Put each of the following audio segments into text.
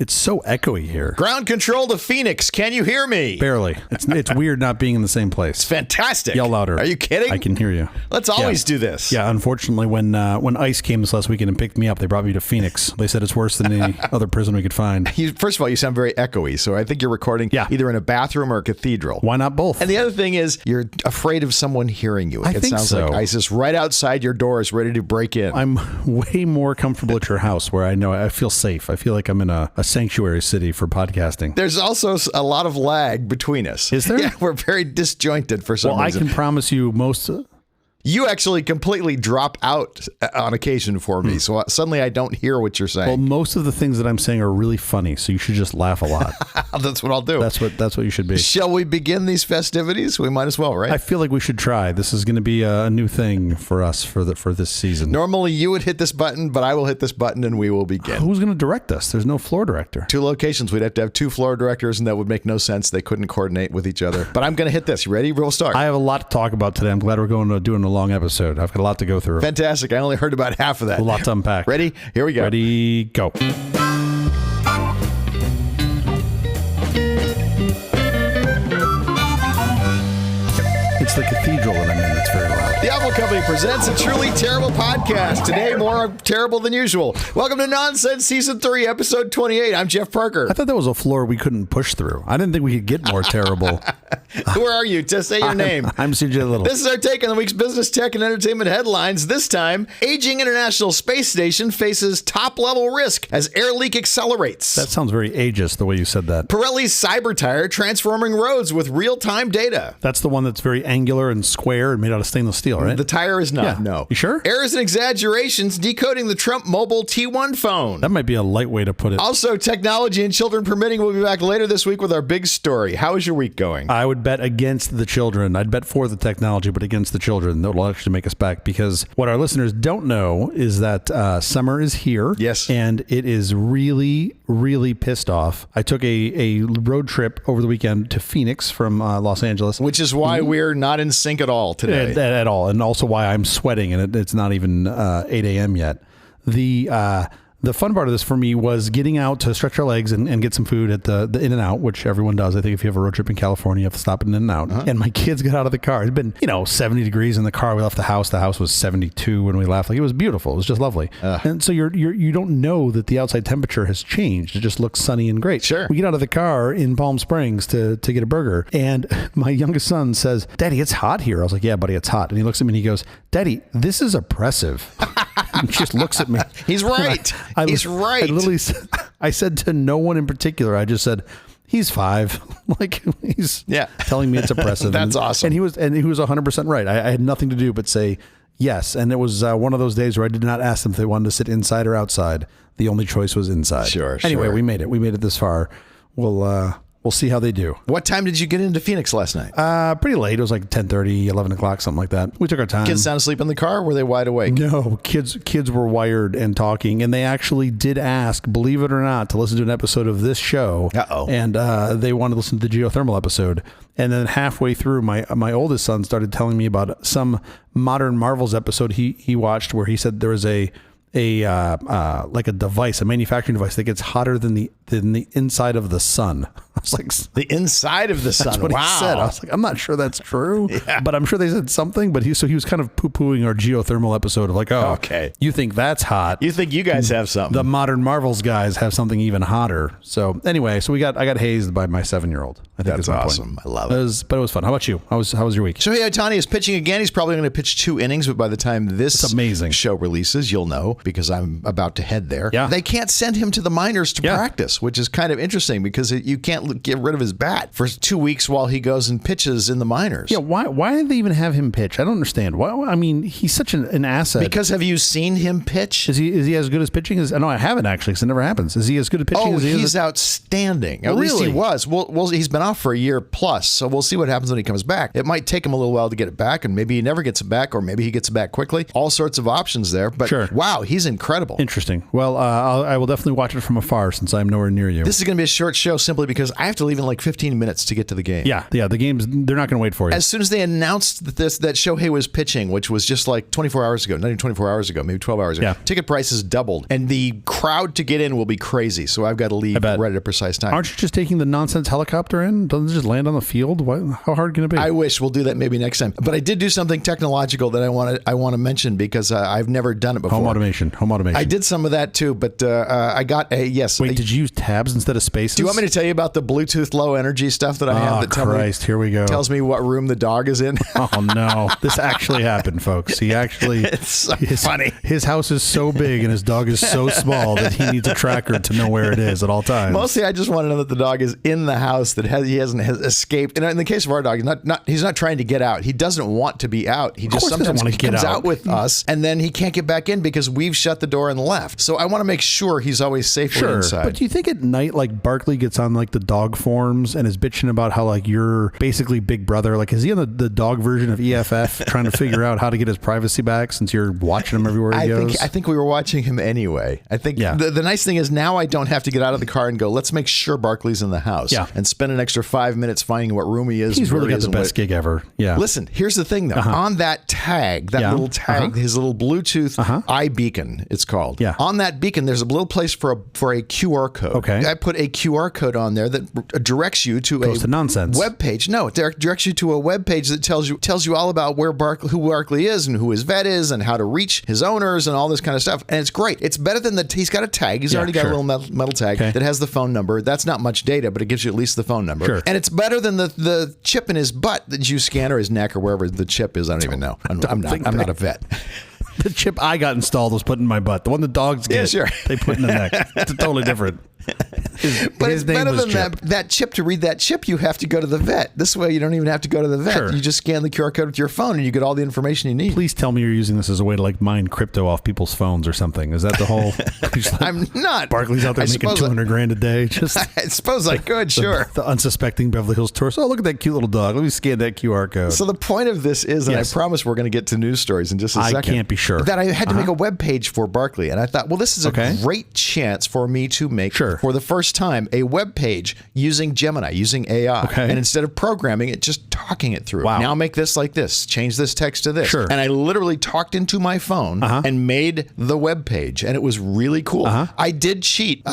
It's so echoey here. Ground control to Phoenix. Can you hear me? Barely. It's weird not being in the same place. It's fantastic. Yell louder. Are you kidding? I can hear you. Let's always do this. Yeah, unfortunately, when ICE came this last weekend and picked me up, they brought me to Phoenix. They said it's worse than any other prison we could find. First of all, you sound very echoey, so I think you're recording either in a bathroom or a cathedral. Why not both? And the other thing is, you're afraid of someone hearing you. It sounds like ISIS right outside your doors, ready to break in. I'm way more comfortable at your house where I feel safe. I feel like I'm in a sanctuary city for podcasting. There's also a lot of lag between us. Is there? Yeah, we're very disjointed for some reason. I can promise you most... You actually completely drop out on occasion for me, so suddenly I don't hear what you're saying. Well, most of the things that I'm saying are really funny, so you should just laugh a lot. That's what I'll do. That's what you should be. Shall we begin these festivities? We might as well, right? I feel like we should try. This is going to be a new thing for us for this season. Normally, you would hit this button, but I will hit this button and we will begin. Who's going to direct us? There's no floor director. 2 locations. We'd have to have 2 floor directors, and that would make no sense. They couldn't coordinate with each other. But I'm going to hit this. You ready? We'll start. I have a lot to talk about today. I'm glad we're doing a long episode. I've got a lot to go through. Fantastic. I only heard about half of that. A lot to unpack. Ready? Here we go. Ready, go. It's the cathedral that I'm in that's very loud. The Apple Company presents a truly terrible podcast. Today, more terrible than usual. Welcome to Nonsense Season 3, Episode 28. I'm Jeff Parker. I thought that was a floor we couldn't push through. I didn't think we could get more terrible. Who are you? Just say your name. I'm CJ Little. This is our take on the week's business, tech, and entertainment headlines. This time, aging International Space Station faces top-level risk as air leak accelerates. That sounds very ageist, the way you said that. Pirelli's cyber tire transforming roads with real-time data. That's the one that's very angular and square and made out of stainless steel, right? The tire is not, no. You sure? Errors and exaggerations decoding the Trump mobile T1 phone. That might be a light way to put it. Also, technology and children permitting. We'll be back later this week with our big story. How is your week going? I would bet against the children. I'd bet for the technology, but against the children. That will actually make us back, because what our listeners don't know is that summer is here. Yes. And it is really, really pissed off. I took a road trip over the weekend to Phoenix from Los Angeles. Which is why we're not in sync at all today. At all. And also why I'm sweating, and it's not even 8 a.m. yet. The fun part of this for me was getting out to stretch our legs and get some food at the In-N-Out, which everyone does. I think if you have a road trip in California, you have to stop at an In-N-Out. And my kids got out of the car. It'd been, 70 degrees in the car. We left the house. The house was 72 when we left. Like, it was beautiful. It was just lovely. And so you don't know that the outside temperature has changed. It just looks sunny and great. Sure. We get out of the car in Palm Springs to get a burger. And my youngest son says, "Daddy, it's hot here." I was like, "Yeah, buddy, it's hot." And he looks at me and he goes, "Daddy, this is oppressive." And just looks at me. He's right. He's right. I literally I said to no one in particular. I just said, "He's 5." Like, he's telling me it's oppressive. That's awesome. And he was 100% right. I had nothing to do but say yes. And it was one of those days where I did not ask them if they wanted to sit inside or outside. The only choice was inside. Sure. Anyway, we made it. We made it this far. We'll see how they do. What time did you get into Phoenix last night? Pretty late. It was like 10:30, 11 o'clock, something like that. We took our time. Kids sound asleep in the car? Or were they wide awake? No, kids were wired and talking, and they actually did ask, believe it or not, to listen to an episode of this show. And they wanted to listen to the geothermal episode. And then halfway through, my oldest son started telling me about some Modern Marvels episode he watched, where he said there was a device, a manufacturing device that gets hotter than the inside of the sun. I was like, the inside of the sun. That's what he said. I was like, I'm not sure that's true, but I'm sure they said something. But he was kind of poo-pooing our geothermal episode of like, oh, okay, you think that's hot? You think you guys have something? The Modern Marvels guys have something even hotter. So anyway, I got hazed by my 7-year-old. I think that's awesome. I love it. But it was fun. How about you? How was your week? Shohei Ohtani is pitching again. He's probably going to pitch 2 innings, but by the time this show releases, you'll know, because I'm about to head there. Yeah. They can't send him to the minors to practice, which is kind of interesting, because you can't get rid of his bat for 2 weeks while he goes and pitches in the minors. Yeah, why did they even have him pitch? I don't understand. Why? I mean, he's such an asset. Because have you seen him pitch? Is he as good as pitching as? No, I haven't actually, because it never happens. Is he as good at pitching as he is? He's outstanding. At least he was. Well, he's been off for a year plus, so we'll see what happens when he comes back. It might take him a little while to get it back, and maybe he never gets it back, or maybe he gets it back quickly. All sorts of options there. But wow, he's incredible. Interesting. Well, I will definitely watch it from afar, since I'm nowhere nowhere near you. This is going to be a short show simply because I have to leave in like 15 minutes to get to the game. Yeah. The game's, they're not going to wait for you. As soon as they announced that Shohei was pitching, which was just like 24 hours ago, not even 24 hours ago, maybe 12 hours ago, ticket prices doubled. And the crowd to get in will be crazy. So I've got to leave right at a precise time. Aren't you just taking the nonsense helicopter in? Doesn't it just land on the field? How hard can it be? I wish. We'll do that maybe next time. But I did do something technological that I want to mention because I've never done it before. Home automation. I did some of that too, but I got a yes. Wait, did you use tabs instead of spaces? Do you want me to tell you about the Bluetooth low energy stuff that I have? That here we go. Tells me what room the dog is in. Oh no, this actually happened, folks. He actually. It's so funny. His house is so big and his dog is so small that he needs a tracker to know where it is at all times. Mostly, I just want to know that the dog is in the house, that he hasn't escaped. And in the case of our dog, he's not trying to get out. He doesn't want to be out. He just sometimes comes out with us, and then he can't get back in because we've shut the door and left. So I want to make sure he's always safely inside. But do you think at night, like Barkley gets on like the dog forums and is bitching about how like you're basically Big Brother? Like, is he on the dog version of EFF trying to figure out how to get his privacy back since you're watching him everywhere he goes? I think we were watching him anyway. I think the nice thing is now I don't have to get out of the car and go, let's make sure Barkley's in the house and spend an extra 5 minutes finding what room he is. He's really got the best gig ever. Yeah. Listen, here's the thing though. On that tag, little tag, his little Bluetooth iBeacon, it's called. Yeah. On that beacon, there's a little place for a QR code. Okay. I put a QR code on there that directs you to web page. No, it directs you to a web page that tells you all about who Barkley is and who his vet is and how to reach his owners and all this kind of stuff. And it's great. It's better than he's got a tag. He's already got a little metal tag that has the phone number. That's not much data, but it gives you at least the phone number. Sure. And it's better than the chip in his butt that you scan, or his neck, or wherever the chip is. I don't even know. I'm not a vet. The chip I got installed was put in my butt. The one the dogs get, they put in the neck. It's totally different. But it's better than that chip. To read that chip, you have to go to the vet. This way, you don't even have to go to the vet. Sure. You just scan the QR code with your phone, and you get all the information you need. Please tell me you're using this as a way to like mine crypto off people's phones or something. Is that the whole? I'm not. Barkley's out there making $200,000 a day. Just I suppose I could. Sure. The unsuspecting Beverly Hills tourist. Oh, look at that cute little dog. Let me scan that QR code. So the point of this is, and I promise we're going to get to news stories in just a second. I can't be sure. That I had to make a web page for Barkley, and I thought, well, this is a great chance for me to make for the first time a web page using Gemini, using AI. And instead of programming it, just talking it through. Now make this like this, change this text to this. And I literally talked into my phone and made the web page, and it was really cool. I did cheat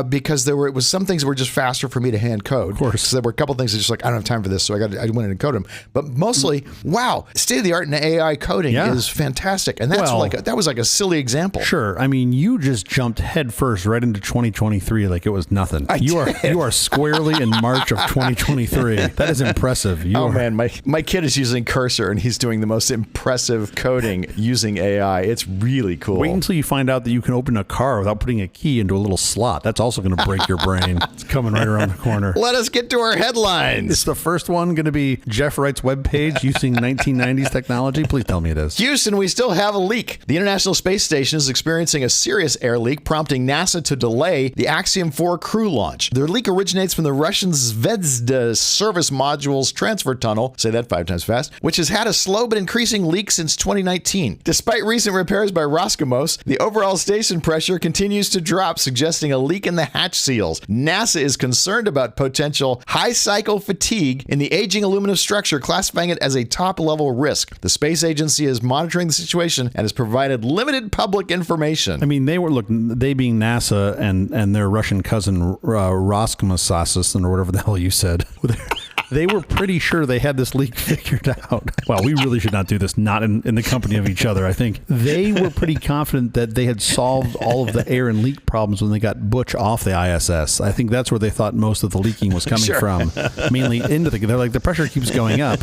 because it was some things that were just faster for me to hand code. Of course. So there were a couple things that just like, I don't have time for this, so I went in and code them. But mostly, wow, state of the art in AI coding is fantastic. And that's that was like a silly example. Sure. I mean, you just jumped headfirst right into 2023 like it was nothing. You are squarely in March of 2023. That is impressive. Man, my kid is using Cursor, and he's doing the most impressive coding using AI. It's really cool. Wait until you find out that you can open a car without putting a key into a little slot. That's also going to break your brain. It's coming right around the corner. Let us get to our headlines. Is the first one going to be Jeff Wright's webpage using 1990s technology? Please tell me it is. Houston, we still have a leak. The International Space Station is experiencing a serious air leak, prompting NASA to delay the Axiom 4 crew launch. The leak originates from the Russian Zvezda service module's transfer tunnel, say that 5 times fast, which has had a slow but increasing leak since 2019. Despite recent repairs by Roscosmos, the overall station pressure continues to drop, suggesting a leak in the hatch seals. NASA is concerned about potential high cycle fatigue in the aging aluminum structure, classifying it as a top-level risk. The space agency is monitoring the situation and has provided limited public information. I mean, they being NASA and their Russian cousin Roscosmos, or whatever the hell you said. They were pretty sure they had this leak figured out. Well, we really should not do this, not in the company of each other. I think they were pretty confident that they had solved all of the air and leak problems when they got Butch off the ISS. I think that's where they thought most of the leaking was coming from. Mainly they're like, the pressure keeps going up.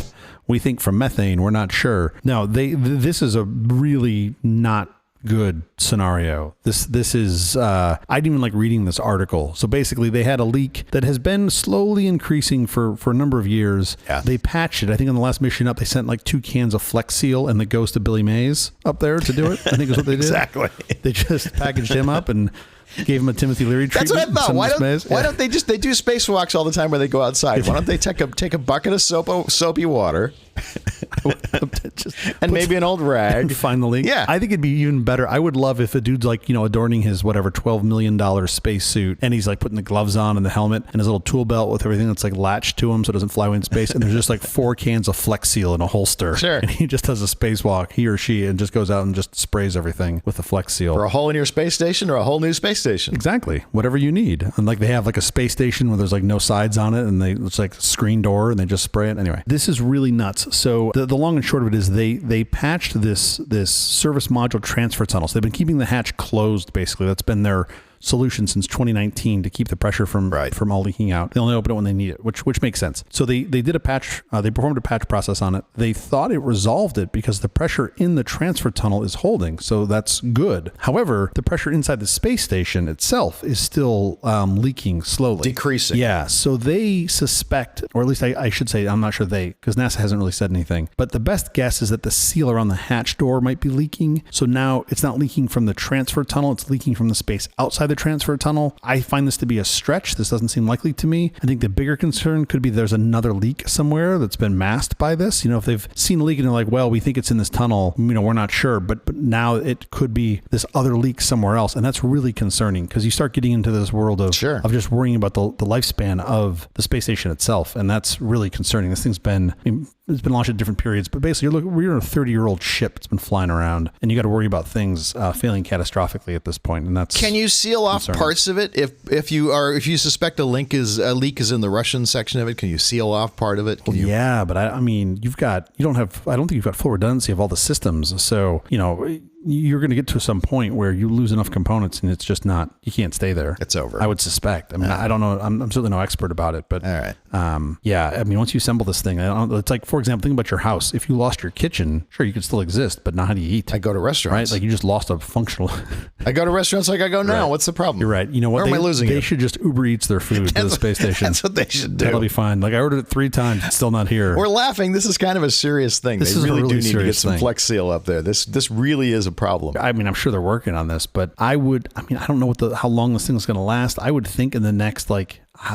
We think from methane. We're not sure. No, this is a really not good scenario. This is I didn't even like reading this article. So basically they had a leak that has been slowly increasing for a number of years. They patched it. I think on the last mission up they sent like 2 cans of Flex Seal and the ghost of Billy Mays up there to do it. I think is what they did. Exactly. They just packaged him up and gave him a Timothy Leary treatment. That's what I thought. Why don't they do spacewalks all the time where they go outside? Why don't they take a bucket of soapy water? and maybe an old rag. And find the leak. Yeah. I think it'd be even better. I would love if a dude's like, adorning his whatever $12 million space suit, and he's like putting the gloves on and the helmet and his little tool belt with everything that's like latched to him so it doesn't fly away in space. And there's just like 4 cans of Flex Seal in a holster. Sure. And he just does a spacewalk, he or she, and just goes out and just sprays everything with the Flex Seal. For a hole in your space station or a whole new space station. Exactly. Whatever you need. And like they have like a space station where there's like no sides on it, and it's like a screen door, and they just spray it. Anyway, this is really nuts. So the long and short of it is they patched this service module transfer tunnel. So they've been keeping the hatch closed, basically. That's been their solution since 2019 to keep the pressure from all leaking out. They only open it when they need it, which makes sense. So they did a patch, they performed a patch process on it. They thought it resolved it because the pressure in the transfer tunnel is holding, so that's good. However, the pressure inside the space station itself is still leaking slowly. Decreasing. Yeah, so they suspect, or at least I should say, I'm not sure because NASA hasn't really said anything, but the best guess is that the seal around the hatch door might be leaking. So now it's not leaking from the transfer tunnel, it's leaking from the space outside the transfer tunnel. I find this to be a stretch. This doesn't seem likely to me. I think the bigger concern could be there's another leak somewhere that's been masked by this. If they've seen a leak and they're like, well, we think it's in this tunnel, we're not sure, but now it could be this other leak somewhere else. And that's really concerning because you start getting into this world of just worrying about the lifespan of the space station itself. And that's really concerning. This thing's been, it's been launched at different periods, but basically we're a 30-year-old ship that's been flying around, and you got to worry about things failing catastrophically at this point. And that's Can you seal off parts of it if you suspect a leak is in the Russian section of it? Can you seal off part of it? Yeah, but I don't think you've got full redundancy of all the systems. So you're going to get to some point where you lose enough components and it's just not, you can't stay there. It's over. I would suspect. I don't know. I'm certainly no expert about it, but all right. Once you assemble this thing, it's like, for example, think about your house. If you lost your kitchen, sure, you could still exist, but not how do you eat? I go to restaurants. Right? Like you just lost a functional. I go to restaurants like I go now. Right. What's the problem? You're right. You know what? Where am I losing They should just Uber Eats their food to the space station. That's what they should do. That'll be fine. Like I ordered it 3 times. It's still not here. We're laughing. This is kind of a serious thing. They really do need to get some Flex Seal up there. This really is a problem. I'm sure they're working on this, but I don't know how long this thing is going to last. I would think in the next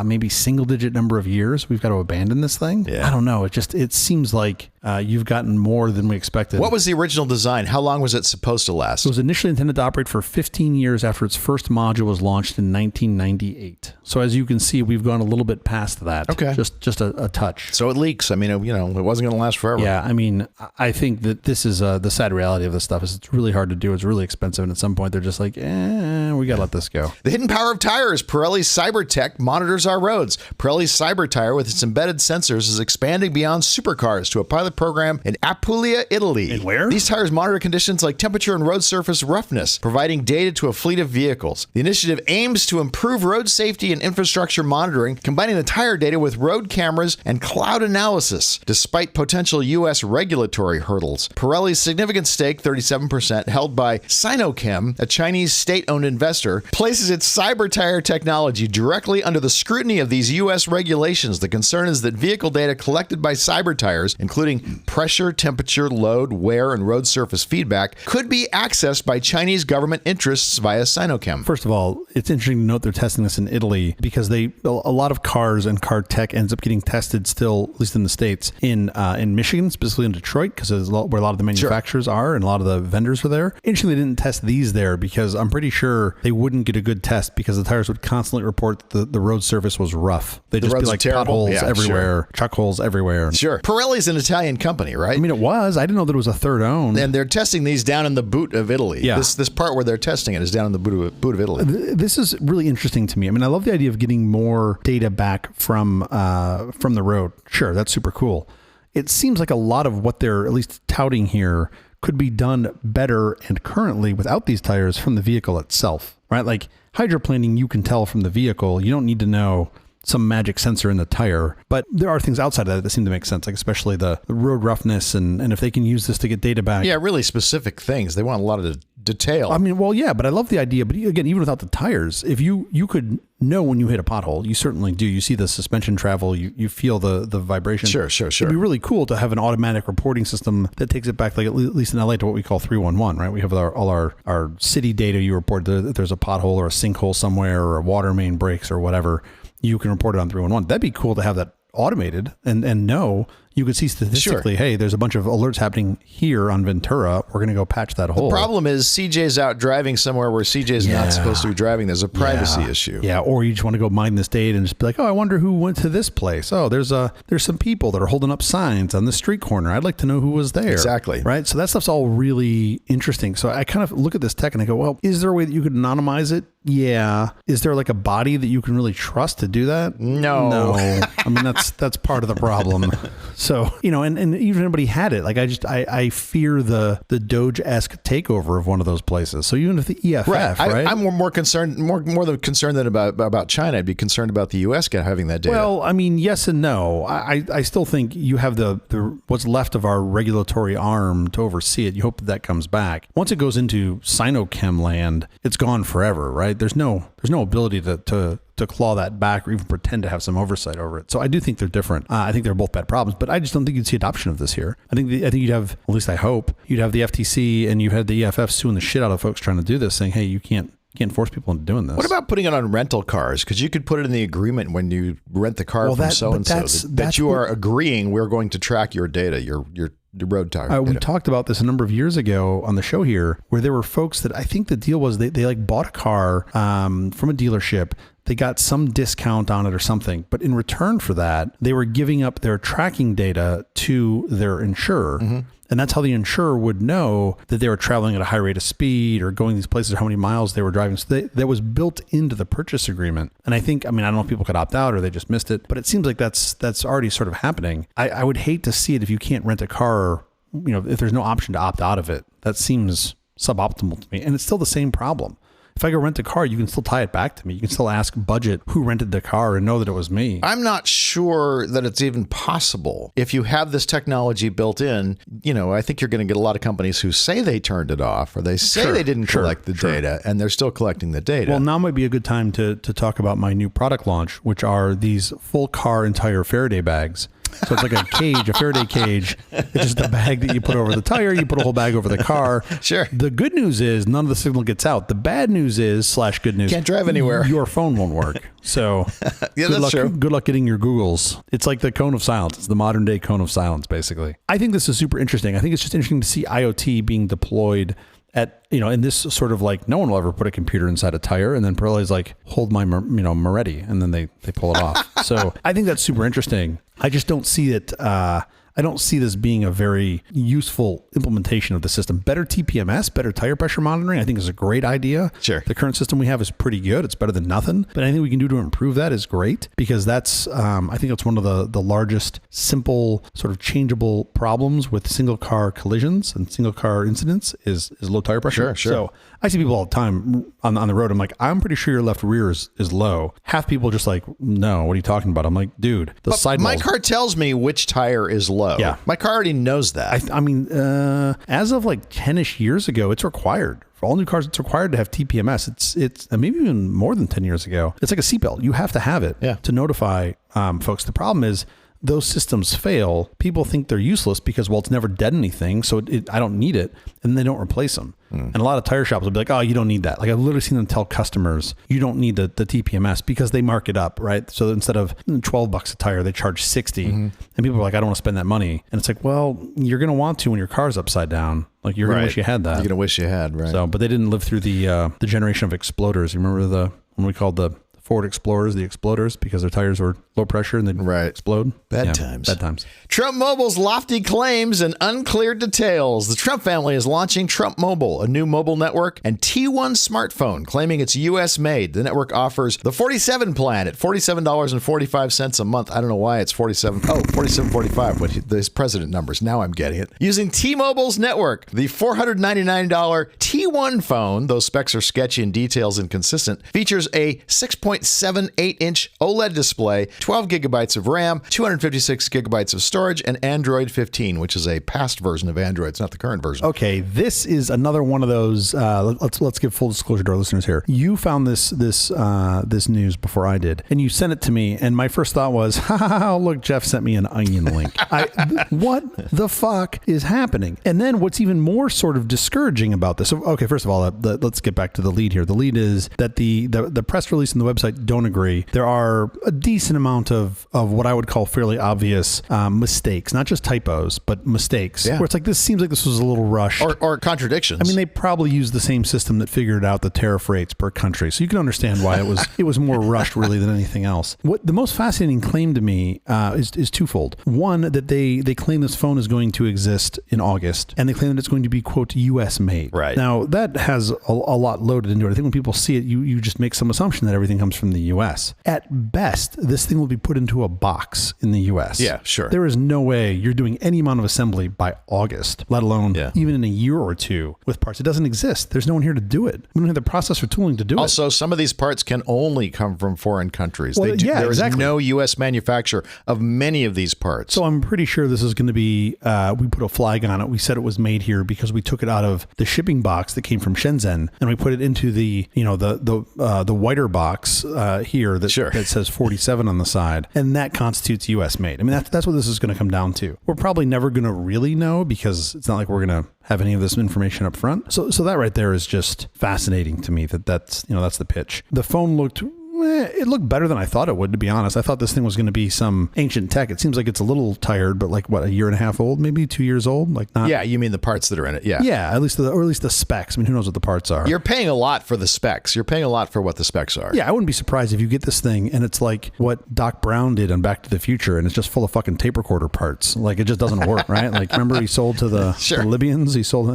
maybe single-digit number of years, we've got to abandon this thing. Yeah. I don't know. It seems like you've gotten more than we expected. What was the original design? How long was it supposed to last? It was initially intended to operate for 15 years after its first module was launched in 1998. So as you can see, we've gone a little bit past that. Okay. Just a touch. So it leaks. It wasn't going to last forever. Yeah. I think that this is the sad reality of this stuff is it's really hard to do. It's really expensive. And at some point, they're just like, we got to let this go. The hidden power of tires. Pirelli's CyberTech monitors our roads. Pirelli's Cyber Tire with its embedded sensors is expanding beyond supercars to a pilot program in Apulia, Italy. And where? These tires monitor conditions like temperature and road surface roughness, providing data to a fleet of vehicles. The initiative aims to improve road safety and infrastructure monitoring, combining the tire data with road cameras and cloud analysis, despite potential U.S. regulatory hurdles. Pirelli's significant stake, 37%, held by Sinochem, a Chinese state-owned investor, places its Cyber Tire technology directly under the scrutiny of these U.S. regulations. The concern is that vehicle data collected by Cyber Tires, including pressure, temperature, load, wear, and road surface feedback, could be accessed by Chinese government interests via Sinochem. First of all, it's interesting to note they're testing this in Italy because a lot of cars and car tech ends up getting tested still, at least in the States, in Michigan, specifically in Detroit, because it's where a lot of the manufacturers are and a lot of the vendors are there. Interestingly, they didn't test these there because I'm pretty sure they wouldn't get a good test because the tires would constantly report that the road surface was rough. They'd just be like potholes everywhere, chuck holes everywhere. Sure. Pirelli's an Italian company, right? It was. I didn't know that it was a third owned. And they're testing these down in the boot of Italy. Yeah. This part where they're testing it is down in the boot of Italy. This is really interesting to me. I love the idea of getting more data back from the road. Sure, that's super cool. It seems like a lot of what they're at least touting here could be done better and currently without these tires from the vehicle itself, right? Like hydroplaning, you can tell from the vehicle. You don't need to know some magic sensor in the tire, but there are things outside of that seem to make sense, like especially the road roughness and if they can use this to get data back. Yeah, really specific things. They want a lot of detail. But I love the idea. But again, even without the tires, if you could know when you hit a pothole, you certainly do. You see the suspension travel, you feel the vibration. Sure. It'd be really cool to have an automatic reporting system that takes it back, like at least in LA, to what we call 311, right? We have all our city data. You report that there's a pothole or a sinkhole somewhere or a water main breaks or whatever. You can report it on 311. That'd be cool to have that automated and know, you could see statistically, hey, there's a bunch of alerts happening here on Ventura. We're going to go patch that hole. The problem is CJ's out driving somewhere where CJ's not supposed to be driving. There's a privacy issue. Yeah, or you just want to go mine this data and just be like, oh, I wonder who went to this place. Oh, there's some people that are holding up signs on the street corner. I'd like to know who was there. Exactly. Right? So that stuff's all really interesting. So I kind of look at this tech and I go, well, is there a way that you could anonymize it? Yeah. Is there like a body that you can really trust to do that? No. I mean, that's part of the problem. So, and even if anybody had it, like I fear the Doge-esque takeover of one of those places. So even if the EFF, right? I'm more concerned, more than concerned than about China. I'd be concerned about the U.S. having that data. Well, I mean, yes and no. I still think you have the what's left of our regulatory arm to oversee it. You hope that comes back. Once it goes into Sinochem land, it's gone forever, right? There's no ability to claw that back or even pretend to have some oversight over it. So I do think they're different. I think they're both bad problems, but I just don't think you'd see adoption of this here. I think you'd have, at least I hope, you'd have the FTC and you had the EFF suing the shit out of folks trying to do this, saying, hey, you can't force people into doing this. What about putting it on rental cars? Because you could put it in the agreement when you rent the car from so-and-so that you are agreeing we're going to track your data, your road tire. We talked about this a number of years ago on the show here, where there were folks that I think the deal was they like bought a car from a dealership. They got some discount on it or something, but in return for that, they were giving up their tracking data to their insurer. Mm-hmm. And that's how the insurer would know that they were traveling at a high rate of speed or going these places, or how many miles they were driving. So that was built into the purchase agreement. And I don't know if people could opt out or they just missed it, but it seems like that's already sort of happening. I would hate to see it if you can't rent a car, if there's no option to opt out of it. That seems suboptimal to me. And it's still the same problem. If I go rent a car, you can still tie it back to me. You can still ask Budget who rented the car and know that it was me. I'm not sure that it's even possible. If you have this technology built in, I think you're going to get a lot of companies who say they turned it off or they say they didn't collect the data, and they're still collecting the data. Well, now might be a good time to talk about my new product launch, which are these full car entire Faraday bags. So it's like a cage, a Faraday cage. It's just a bag that you put over the tire. You put a whole bag over the car. Sure. The good news is none of the signal gets out. The bad news is /good news. Can't drive anywhere. Your phone won't work. So good luck getting your Googles. It's like the cone of silence. It's the modern day cone of silence, basically. I think this is super interesting. I think it's just interesting to see IoT being deployed at, in this sort of like, no one will ever put a computer inside a tire, and then Pirelli's like, hold my, Moretti, and then they pull it off. So I think that's super interesting. I just don't see it. I don't see this being a very useful implementation of the system. Better TPMS, better tire pressure monitoring, I think is a great idea. Sure. The current system we have is pretty good. It's better than nothing. But anything we can do to improve that is great, because that's, I think it's one of the largest, simple, sort of changeable problems with single car collisions and single car incidents is low tire pressure. Sure. So I see people all the time on the road. I'm like, I'm pretty sure your left rear is low. Half people just like, no, what are you talking about? I'm like, dude, my car tells me which tire is low. Yeah. My car already knows that. I mean, as of like 10-ish years ago, it's required. For all new cars, it's required to have TPMS. It's maybe even more than 10 years ago. It's like a seatbelt. You have to have it to notify folks. The problem is those systems fail. People think they're useless because, well, it's never done anything, so I don't need it, and they don't replace them. And a lot of tire shops will be like, oh, you don't need that. Like, I've literally seen them tell customers, you don't need the TPMS, because they mark it up, right? So instead of $12 a tire, they charge $60. And people are like, I don't want to spend that money. And it's like, well, you're going to want to when your car's upside down. Like, you're going to wish you had that. You're going to wish you had, right? So, but they didn't live through the generation of exploders. You remember when we called the Ford Explorers the exploders, because their tires were low pressure and they'd explode? Bad times. Bad times. Trump Mobile's lofty claims and unclear details. The Trump family is launching Trump Mobile, a new mobile network and T1 smartphone, claiming it's U.S. made. The network offers the 47 plan at $47.45 a month. I don't know why it's $47.45, but his president numbers. Now I'm getting it. Using T-Mobile's network, the $499 T1 phone, those specs are sketchy and details inconsistent, features a 6.78-inch OLED display, 12 gigabytes of RAM, 256 gigabytes of storage, and Android 15, which is a past version of Android. It's not the current version. Okay, this is another one of those. Let's give full disclosure to our listeners here. You found this news before I did, and you sent it to me. And my first thought was, look, Jeff sent me an onion link. What the fuck is happening? And then what's even more sort of discouraging about this? Okay, first of all, let's get back to the lead here. The lead is that the press release and the website website don't agree. There are a decent amount of what I would call fairly obvious mistakes, not just typos, but mistakes. Yeah. Where it's like, this seems like this was a little rushed. Or contradictions. I mean, they probably used the same system that figured out the tariff rates per country. So you can understand why it was more rushed really than anything else. What the most fascinating claim to me is twofold. One, that they claim this phone is going to exist in August, and they claim that it's going to be, quote, US made. Right. Now, that has a lot loaded into it. I think when people see it, you just make some assumption that everything comes from the US. At best, this thing will be put into a box in the US. Yeah, sure. There is no way you're doing any amount of assembly by August, let alone even in a year or two with parts. It doesn't exist. There's no one here to do it. We don't have the process or tooling to do it. Also, some of these parts can only come from foreign countries. Well, There is exactly. no U.S. manufacturer of many of these parts. So I'm pretty sure this is going to be, we put a flag on it. We said it was made here because we took it out of the shipping box that came from Shenzhen, and we put it into the whiter box here that says 47 on the side, and that constitutes U.S. made. I mean, that's what this is going to come down to. We're probably never going to really know because it's not like we're going to have any of this information up front. So that right there is just fascinating to me that's the pitch. The phone looked better than I thought it would, to be honest. I thought this thing was going to be some ancient tech. It seems like it's a little tired, but like a year and a half old, maybe 2 years old. Like not. Yeah, you mean the parts that are in it? Yeah. Yeah, at least the specs. I mean, who knows what the parts are? You're paying a lot for the specs. You're paying a lot for what the specs are. Yeah, I wouldn't be surprised if you get this thing and it's like what Doc Brown did on Back to the Future, and it's just full of fucking tape recorder parts. Like it just doesn't work, right? Like remember he sold to the Libyans. He sold.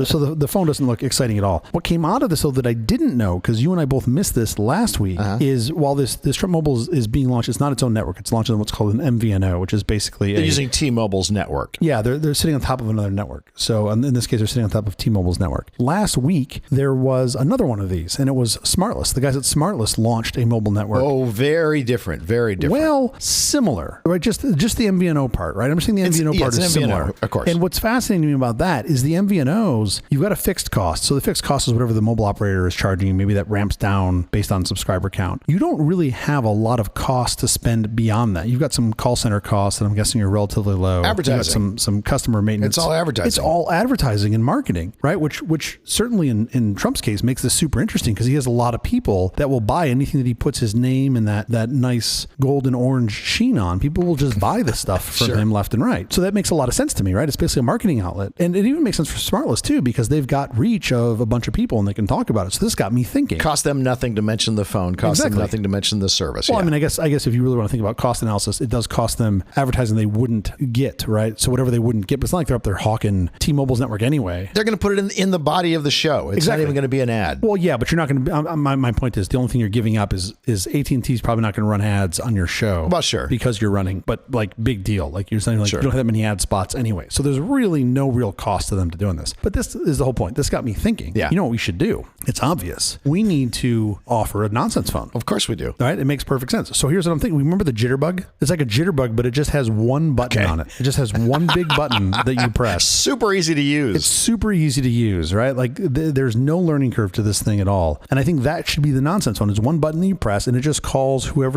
So the phone doesn't look exciting at all. What came out of this though that I didn't know, because you and I both missed this last week, is while this Trump Mobile is being launched, it's not its own network. It's launched on what's called an MVNO, which is basically they're using T-Mobile's network. Yeah, they're sitting on top of another network. So in this case, they're sitting on top of T-Mobile's network. Last week, there was another one of these, and it was Smartless. The guys at Smartless launched a mobile network. Oh, very different. Very different. Well, similar, right? Just the MVNO part, right? I'm saying the MVNO part is similar. Of course. And what's fascinating to me about that is the MVNOs, you've got a fixed cost. So the fixed cost is whatever the mobile operator is charging you. Maybe that ramps down based on subscriber count. You don't really have a lot of cost to spend beyond that. You've got some call center costs that I'm guessing are relatively low. Advertising. You've got some customer maintenance. It's all advertising. It's all advertising and marketing, right? Which certainly in Trump's case makes this super interesting because he has a lot of people that will buy anything that he puts his name and that nice golden orange sheen on. People will just buy this stuff from him left and right. So that makes a lot of sense to me, right? It's basically a marketing outlet. And it even makes sense for Smartless too, because they've got reach of a bunch of people and they can talk about it. So this got me thinking. Cost them nothing to mention the phone. Cost them nothing to mention the service. Well, I mean, I guess if you really want to think about cost analysis, it does cost them advertising they wouldn't get, right? So whatever they wouldn't get, but it's not like they're up there hawking T-Mobile's network anyway. They're going to put it in the body of the show. It's not even going to be an ad. Well, yeah, but you're not going to. My point is the only thing you're giving up is AT&T's probably not going to run ads on your show. Well, sure, because you're running, but like big deal. Like you're saying, like you don't have that many ad spots anyway. So there's really no real cost to them to doing this. But this is the whole point. This got me thinking. Yeah. You know what we should do? It's obvious. We need to offer a nonsense phone. Of course we do. All right, it makes perfect sense. So here's what I'm thinking. Remember the jitterbug? It's like a jitterbug, but it just has one button on it. It just has one big button that you press. Super easy to use. It's super easy to use, right? Like there's no learning curve to this thing at all. And I think that should be the nonsense one. It's one button that you press, and it just calls whoever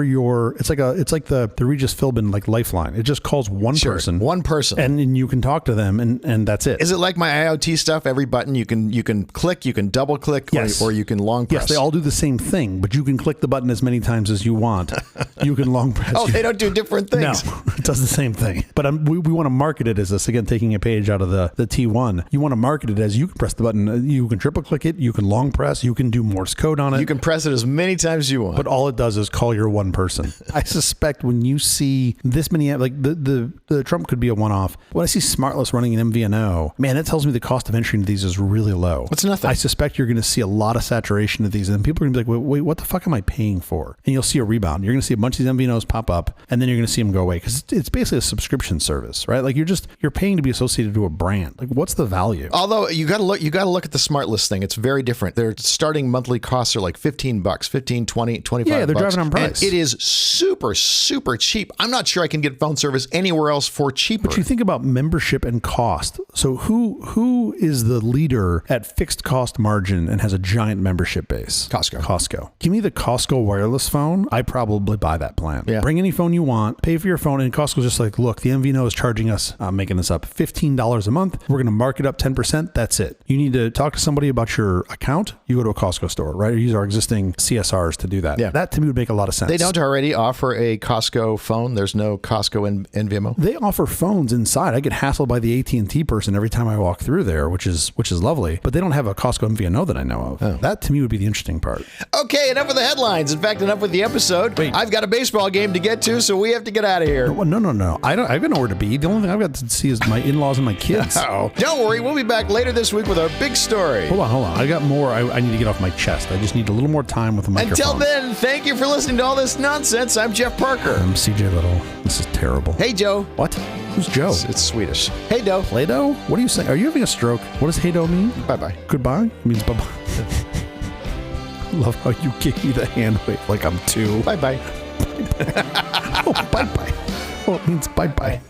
it's like the Regis Philbin like Lifeline. It just calls one person. One person. And you can talk to them, and that's it. Is it like my IoT stuff? Every button you can click, you can double click, or you can long press. Yes, they all do the same thing, but you can click the button as many times as you want. You can long press. Oh, they don't do different things. No, it does the same thing. But we want to market it as this, again, taking a page out of the T1. You want to market it as you can press the button, you can triple click it, you can long press, you can do Morse code on it. You can press it as many times as you want. But all it does is call your one person. I suspect when you see this many, like the Trump could be a one-off. When I see Smartless running an MVNO, man, that tells me the cost of entry into these is really low. It's nothing. I suspect you're going to see a lot of saturation of these, and people are going to be like, wait, what the fuck am I paying for? And you'll see a rebound. You're going to see a bunch of these MVNOs pop up, and then you're going to see them go away because it's basically a subscription service, right? Like you're paying to be associated to a brand. Like what's the value? Although you got to look at the Smartless thing. It's very different. Their starting monthly costs are like $15, 15, 20, 25. Yeah, they're driving on price. And it is super, super cheap. I'm not sure I can get phone service anywhere else for cheaper. But you think about membership and cost. So who is the leader at fixed cost margin and has a giant membership base? Costco. Give me the Costco wireless phone. I probably buy buy that plan. Yeah. Bring any phone you want, pay for your phone, and Costco's just like, look, the MVNO is charging us, I'm making this up, $15 a month. We're going to mark it up 10%. That's it. You need to talk to somebody about your account. You go to a Costco store, right? Or use our existing CSRs to do that. Yeah. That to me would make a lot of sense. They don't already offer a Costco phone. There's no Costco NVMO. They offer phones inside. I get hassled by the AT&T person every time I walk through there, which is lovely. But they don't have a Costco MVNO that I know of. Oh. That to me would be the interesting part. Okay, enough with the headlines. In fact, enough with the episode. Wait. I've got a baseball game to get to, so we have to get out of here. Well, no. I've got nowhere to be. The only thing I've got to see is my in-laws and my kids. Oh, don't worry. We'll be back later this week with our big story. Hold on. I got more I need to get off my chest. I just need a little more time with the microphone. Until then, thank you for listening to all this nonsense. I'm Jeff Parker. I'm CJ Little. This is terrible. Hey, Joe. What? Who's Joe? It's Swedish. Hey, Doe. Play-Doh? What are you saying? Are you having a stroke? What does hey-doh mean? Bye-bye. Goodbye? It means bye-bye. I love how you gave me the hand wave like I'm two. Bye-bye. Oh, bye-bye. Oh, it means bye-bye.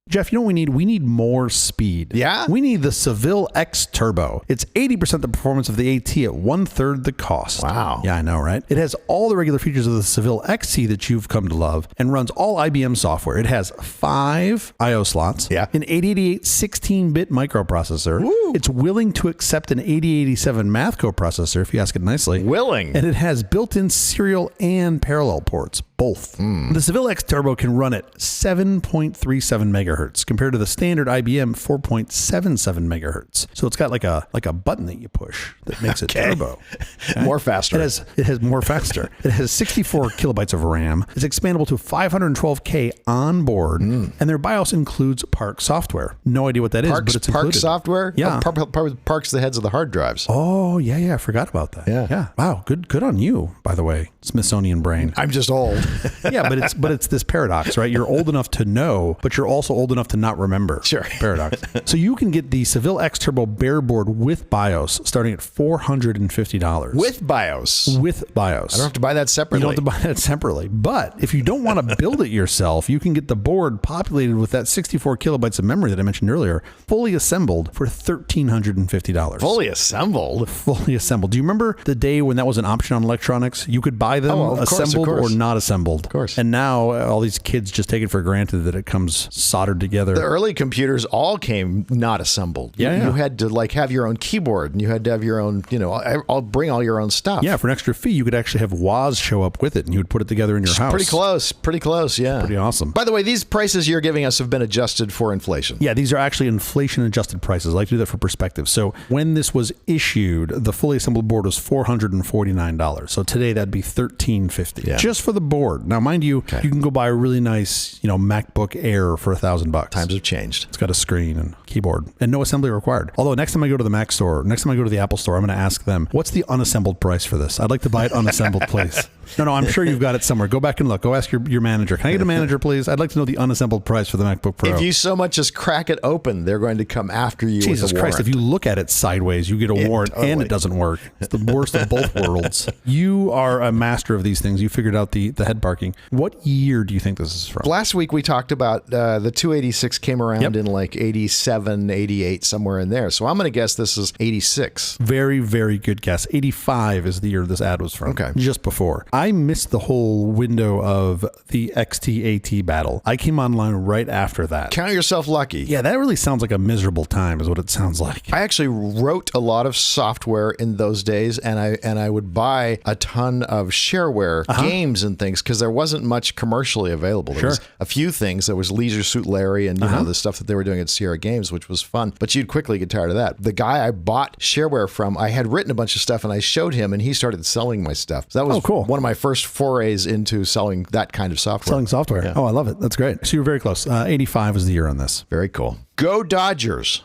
Jeff, you know what we need? We need more speed. Yeah? We need the Seville-XTurbo. It's 80% the performance of the AT at 1/3 the cost. Wow. Yeah, I know, right? It has all the regular features of the Seville-XT that you've come to love and runs all IBM software. It has 5 I/O slots, Yeah. an 8088 16-bit microprocessor. Woo. It's willing to accept an 8087 math coprocessor, if you ask it nicely. Willing. And it has built-in serial and parallel ports, both. The Seville-XTurbo can run at 7.37 megahertz compared to the standard IBM 4.77 megahertz. So it's got like a button that you push that makes it turbo. Okay? More faster. It has more faster. It has 64 kilobytes of RAM. It's expandable to 512K on board, and their BIOS includes Park software. No idea what that is, but it's included. Park software? Yeah. Oh, Park's the heads of the hard drives. Oh, yeah, I forgot about that. Yeah. Wow, good on you, by the way, Smithsonian brain. I'm just old. Yeah, but it's this paradox, right? You're old enough to know, but you're also old enough to not remember. Sure. Paradox. So you can get the Seville-XTurbo bare board with BIOS starting at $450. With BIOS. With BIOS. I don't have to buy that separately. You don't have to buy that separately. But if you don't want to build it yourself, you can get the board populated with that 64 kilobytes of memory that I mentioned earlier, fully assembled for $1,350. Fully assembled? Fully assembled. Do you remember the day when that was an option on electronics? You could buy them assembled or not assembled. Of course. And now all these kids just take it for granted that it comes soldered together. The early computers all came not assembled. Yeah. You had to have your own keyboard, and you had to have your own, I'll bring all your own stuff. Yeah, for an extra fee, you could actually have Woz show up with it, and you would put it together in your house. Pretty close, yeah. Pretty awesome. By the way, these prices you're giving us have been adjusted for inflation. Yeah, these are actually inflation-adjusted prices. I like to do that for perspective. So when this was issued, the fully assembled board was $449. So today that'd be $1,350 just for the board. Now, mind you, you can go buy a really nice, MacBook Air for $1,000. Times have changed. It's got a screen and keyboard and no assembly required. Although next time I go to the Mac store, next time I go to the Apple store, I'm going to ask them, what's the unassembled price for this? I'd like to buy it unassembled, please. No, I'm sure you've got it somewhere. Go back and look. Go ask your manager. Can I get a manager, please? I'd like to know the unassembled price for the MacBook Pro. If you so much as crack it open, they're going to come after you Jesus with a Christ, warrant. if you look at it sideways, you get a warrant and it doesn't work. It's the worst of both worlds. You are a master of these things. You figured out the head parking. What year do you think this is from? Last week we talked about the 286 came around in like 87, 88, somewhere in there. So I'm going to guess this is 86. Very, very good guess. 85 is the year this ad was from. Okay. Just before. I missed the whole window of the XT-AT battle. I came online right after that. Count yourself lucky. Yeah, that really sounds like a miserable time is what it sounds like. I actually wrote a lot of software in those days, and I would buy a ton of shareware games and things because there wasn't much commercially available. There was a few things. There was Leisure Suit Larry and the stuff that they were doing at Sierra Games, which was fun, but you'd quickly get tired of that. The guy I bought shareware from, I had written a bunch of stuff and I showed him and he started selling my stuff. So that was one of my first forays into selling that kind of software. Selling software. Yeah. Oh, I love it. That's great. So you were very close. 85 was the year on this. Very cool. Go Dodgers.